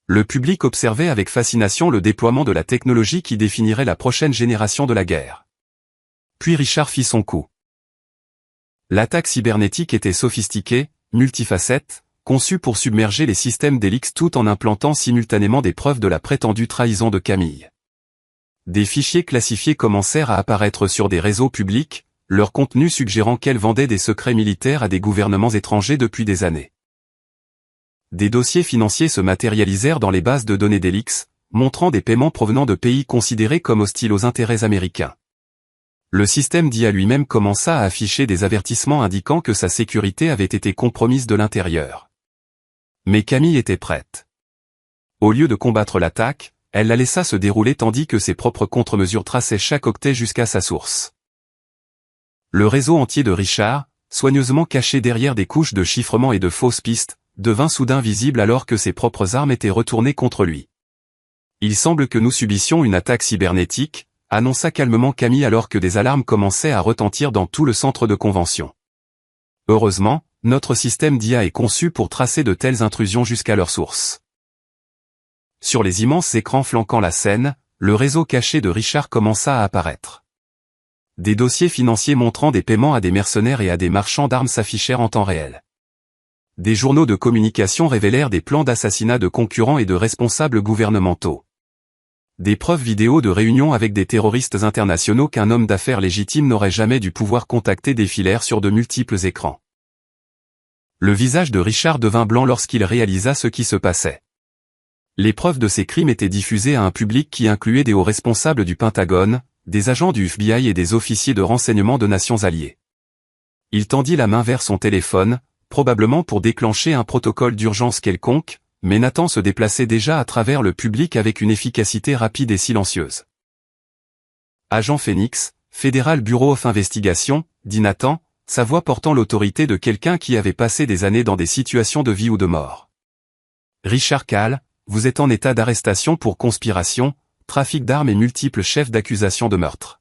Le public observait avec fascination le déploiement de la technologie qui définirait la prochaine génération de la guerre. Puis Richard fit son coup. L'attaque cybernétique était sophistiquée, multifacette, conçue pour submerger les systèmes d'Helix tout en implantant simultanément des preuves de la prétendue trahison de Camille. Des fichiers classifiés commencèrent à apparaître sur des réseaux publics, leur contenu suggérant qu'elle vendait des secrets militaires à des gouvernements étrangers depuis des années. Des dossiers financiers se matérialisèrent dans les bases de données d'Helix, montrant des paiements provenant de pays considérés comme hostiles aux intérêts américains. Le système d'IA lui-même commença à afficher des avertissements indiquant que sa sécurité avait été compromise de l'intérieur. Mais Camille était prête. Au lieu de combattre l'attaque, elle la laissa se dérouler tandis que ses propres contre-mesures traçaient chaque octet jusqu'à sa source. Le réseau entier de Richard, soigneusement caché derrière des couches de chiffrement et de fausses pistes, devint soudain visible alors que ses propres armes étaient retournées contre lui. « Il semble que nous subissions une attaque cybernétique », annonça calmement Camille alors que des alarmes commençaient à retentir dans tout le centre de convention. Heureusement, notre système d'IA est conçu pour tracer de telles intrusions jusqu'à leur source. Sur les immenses écrans flanquant la scène, le réseau caché de Richard commença à apparaître. Des dossiers financiers montrant des paiements à des mercenaires et à des marchands d'armes s'affichèrent en temps réel. Des journaux de communication révélèrent des plans d'assassinat de concurrents et de responsables gouvernementaux. Des preuves vidéo de réunions avec des terroristes internationaux qu'un homme d'affaires légitime n'aurait jamais dû pouvoir contacter défilèrent sur de multiples écrans. Le visage de Richard devint blanc lorsqu'il réalisa ce qui se passait. Les preuves de ces crimes étaient diffusées à un public qui incluait des hauts responsables du Pentagone, des agents du FBI et des officiers de renseignement de nations alliées. Il tendit la main vers son téléphone, probablement pour déclencher un protocole d'urgence quelconque, mais Nathan se déplaçait déjà à travers le public avec une efficacité rapide et silencieuse. « Agent Phoenix, Federal Bureau of Investigation », dit Nathan, sa voix portant l'autorité de quelqu'un qui avait passé des années dans des situations de vie ou de mort. « Richard Kahl, vous êtes en état d'arrestation pour conspiration, trafic d'armes et multiples chefs d'accusation de meurtre. »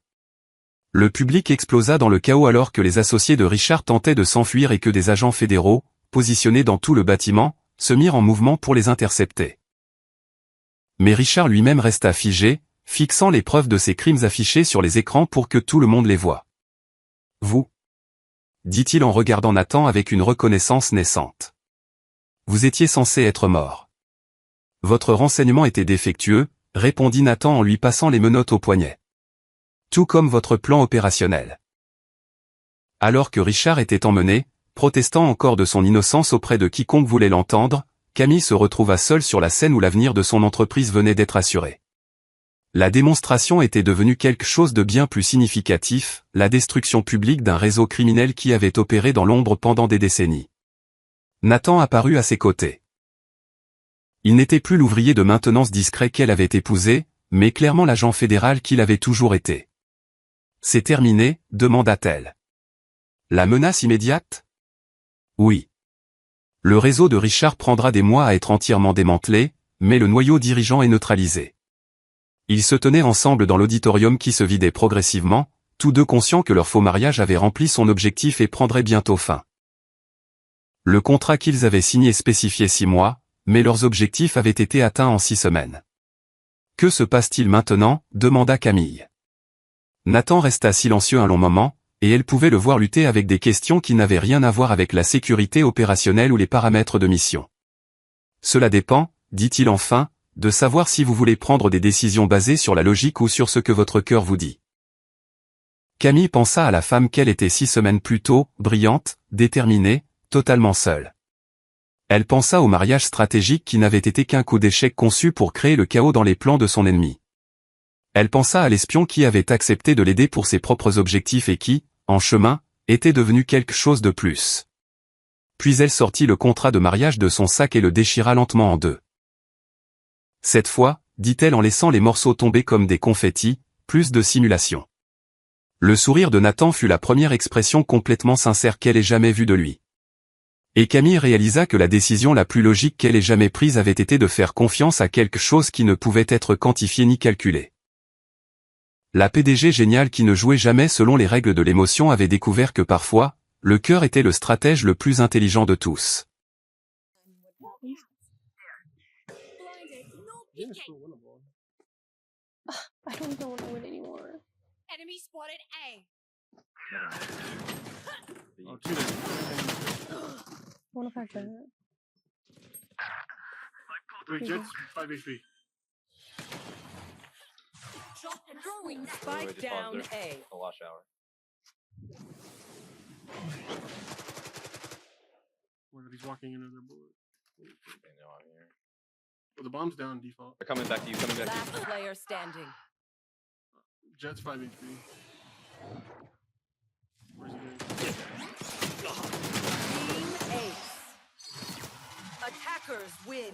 Le public explosa dans le chaos alors que les associés de Richard tentaient de s'enfuir et que des agents fédéraux, positionnés dans tout le bâtiment, se mirent en mouvement pour les intercepter. Mais Richard lui-même resta figé, fixant les preuves de ses crimes affichés sur les écrans pour que tout le monde les voie. Vous, dit-il en regardant Nathan avec une reconnaissance naissante. Vous étiez censé être mort. Votre renseignement était défectueux, répondit Nathan en lui passant les menottes au poignet. Tout comme votre plan opérationnel. Alors que Richard était emmené, protestant encore de son innocence auprès de quiconque voulait l'entendre, Camille se retrouva seule sur la scène où l'avenir de son entreprise venait d'être assuré. La démonstration était devenue quelque chose de bien plus significatif, la destruction publique d'un réseau criminel qui avait opéré dans l'ombre pendant des décennies. Nathan apparut à ses côtés. Il n'était plus l'ouvrier de maintenance discret qu'elle avait épousé, mais clairement l'agent fédéral qu'il avait toujours été. « C'est terminé » demanda-t-elle. « La menace immédiate » ? Oui. Le réseau de Richard prendra des mois à être entièrement démantelé, mais le noyau dirigeant est neutralisé. Ils se tenaient ensemble dans l'auditorium qui se vidait progressivement, tous deux conscients que leur faux mariage avait rempli son objectif et prendrait bientôt fin. Le contrat qu'ils avaient signé spécifiait 6 mois, mais leurs objectifs avaient été atteints en 6 semaines. « Que se passe-t-il maintenant » demanda Camille. Nathan resta silencieux un long moment, et elle pouvait le voir lutter avec des questions qui n'avaient rien à voir avec la sécurité opérationnelle ou les paramètres de mission. « Cela dépend, dit-il enfin, de savoir si vous voulez prendre des décisions basées sur la logique ou sur ce que votre cœur vous dit. » Camille pensa à la femme qu'elle était 6 semaines plus tôt, brillante, déterminée, totalement seule. Elle pensa au mariage stratégique qui n'avait été qu'un coup d'échec conçu pour créer le chaos dans les plans de son ennemi. Elle pensa à l'espion qui avait accepté de l'aider pour ses propres objectifs et qui, en chemin, était devenu quelque chose de plus. Puis elle sortit le contrat de mariage de son sac et le déchira lentement en deux. Cette fois, dit-elle en laissant les morceaux tomber comme des confettis, plus de simulation. Le sourire de Nathan fut la première expression complètement sincère qu'elle ait jamais vue de lui. Et Camille réalisa que la décision la plus logique qu'elle ait jamais prise avait été de faire confiance à quelque chose qui ne pouvait être quantifié ni calculé. La PDG géniale qui ne jouait jamais selon les règles de l'émotion avait découvert que parfois, le cœur était le stratège le plus intelligent de tous. I don't want to win anymore. Enemy spotted A. Oh, two days. What if I get it? Wait, Jets 5 HP. Drop and throwing. Spike down A. A wash hour. Where he's walking into their bullet. They know I'm here. Well, the bomb's down default. They're coming back to you, coming back to Last you. player standing. Jets 5 HP. Where's he going? Team Ace. Attackers win.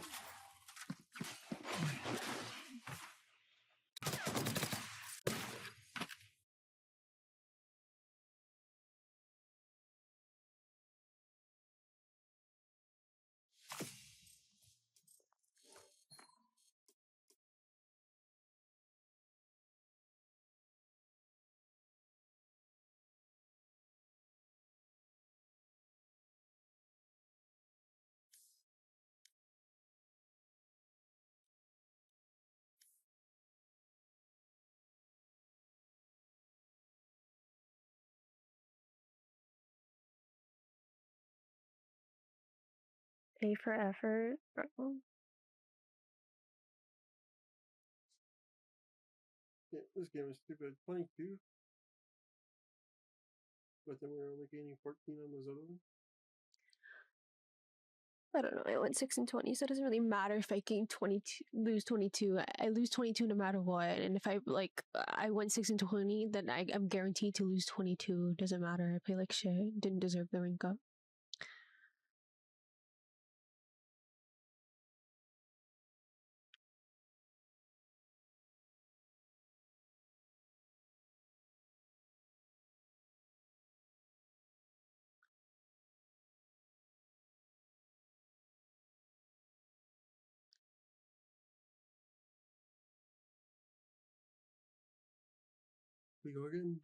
A for effort. Yeah, this game is stupid. 22. But then we were only gaining 14 on those other ones. I don't know. I went 6-20, so it doesn't really matter if I gain 22, lose 22. I lose 22 no matter what. And if I I went 6-20, then I'm guaranteed to lose 22. Doesn't matter. I play like shit. Didn't deserve the rank up. We go again.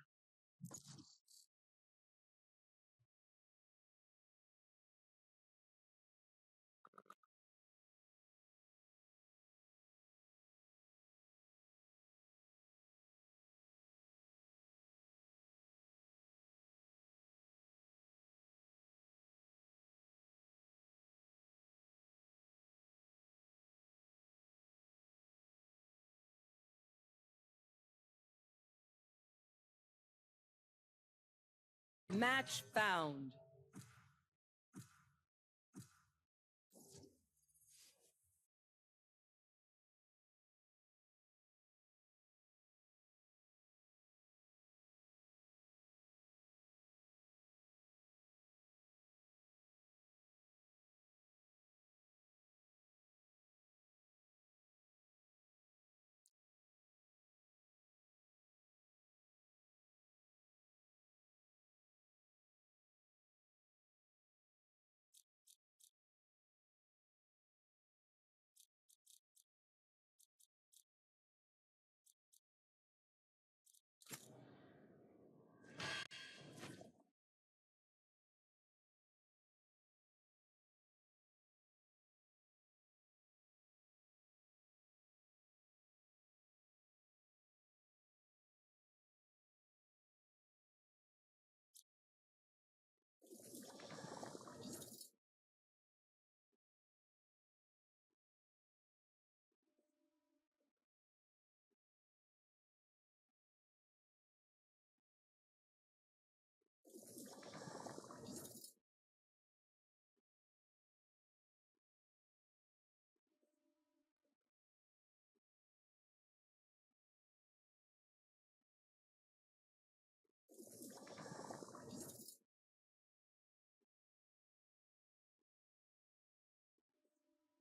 Match found.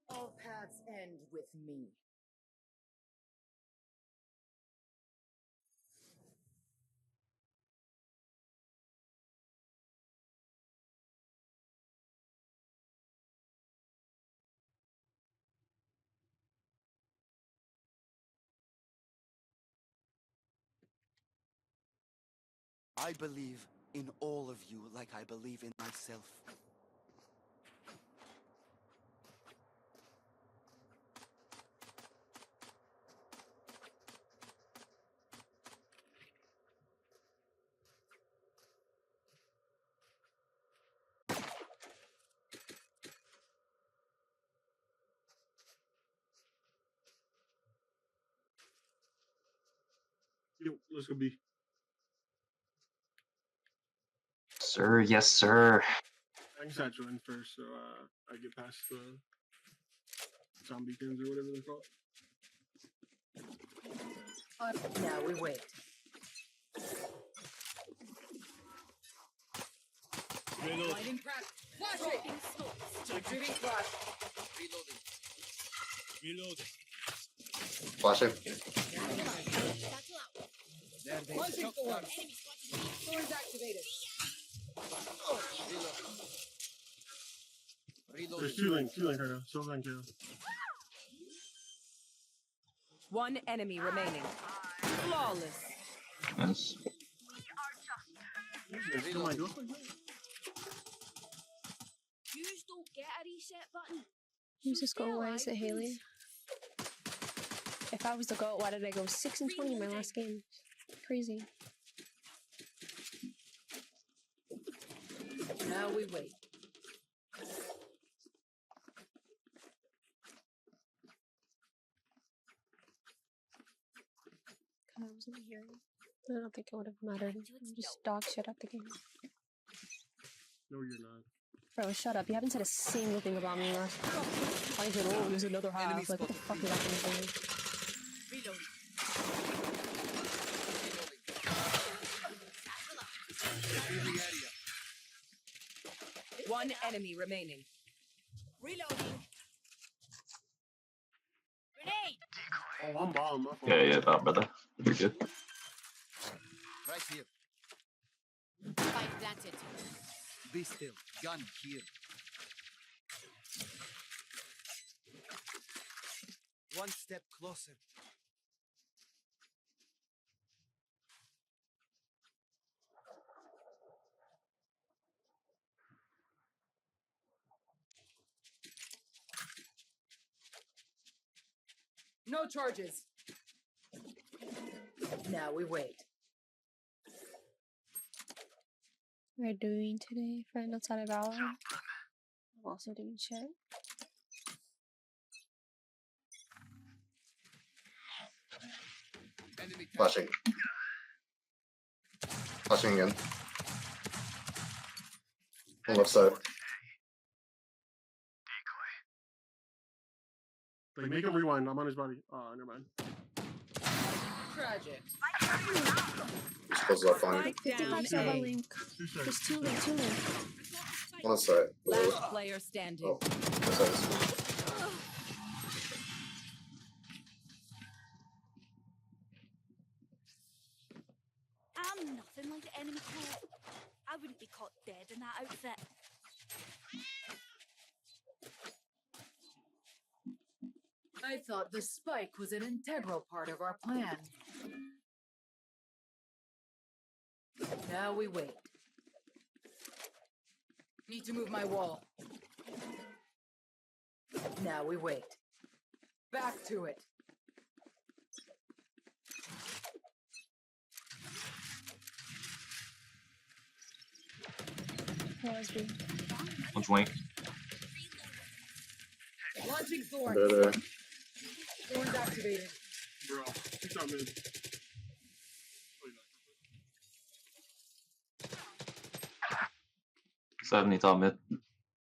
All paths end with me. I believe in all of you like I believe in myself. Yo, let's go B. Sir, yes, sir. I just had to join first, so I get past the zombie things or whatever they're called. Now we wait. Lighting crack. Flash it. Shooting flash. Flashing. Launching storm. Storm's activated. There's two link right now. So thank you. One enemy remaining. Flawless. Yes. There's still my door. You just don't get a reset button. Who's this goal? Why is it Haley? If I was the GOAT, why did I go 6-20 in my last game? Crazy. Now we wait. I wasn't here. I don't think it would have mattered. I'm just dog shit at the game. No, you're not. Bro, shut up. You haven't said a single thing about me last I said, oh, there's another half. Like, what the fuck is that gonna do? One enemy remaining. Reloading. Grenade. Oh, I'm bomb. My fault. Yeah, that brother. You're good. Right here. Spike planted. Be still. Gun here. One step closer. No charges. Now we wait. What are you doing today, friend, outside of Valorant? I'm also doing shit. Flashing. Flashing again. On left side. Like, make him rewind. I'm on his body. Oh, never mind. Tragic. Just close left flank. Spike Get down back to our A. link. Two seconds. There's two link, two link. On the side. Last player standing. Oh, this side. I'm nothing like the enemy caught. I wouldn't be caught dead in that outfit. I thought the spike was an integral part of our plan. Now we wait. Need to move my wall. Now we wait. Back to it. Pause B. One's wing. Launching There, thorns. there. Thorns activated. Bro, he's not mid. Oh, 70 top mid.